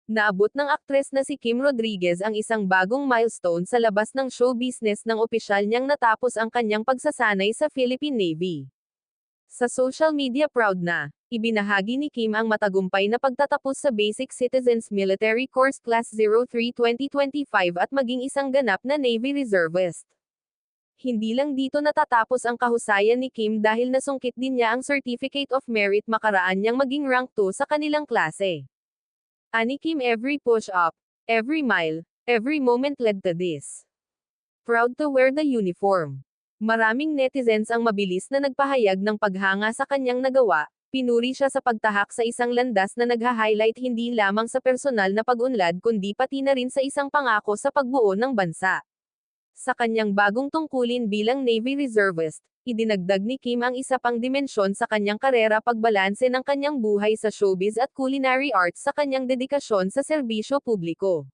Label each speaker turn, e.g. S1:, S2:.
S1: Naabot ng aktres na si Kim Rodriguez ang isang bagong milestone sa labas ng show business nang opisyal niyang natapos ang kanyang pagsasanay sa Philippine Navy. Sa social media proud na, ibinahagi ni Kim ang matagumpay na pagtatapos sa Basic Citizens Military Course Class 03 2025 at maging isang ganap na Navy Reservist. Hindi lang dito natatapos ang kahusayan ni Kim dahil nasungkit din niya ang Certificate of Merit makaraan niyang maging rank 2 sa kanilang klase. Ani Kim, every push-up, every mile, every moment led to this. Proud to wear the uniform. Maraming netizens ang mabilis na nagpahayag ng paghanga sa kanyang nagawa, pinuri siya sa pagtahak sa isang landas na nagha-highlight hindi lamang sa personal na pag-unlad kundi pati na rin sa isang pangako sa pagbuo ng bansa. Sa kanyang bagong tungkulin bilang Navy Reservist, idinagdag ni Kim ang isa pang dimensyon sa kanyang karera pagbalanse ng kanyang buhay sa showbiz at culinary arts sa kanyang dedikasyon sa serbisyo publiko.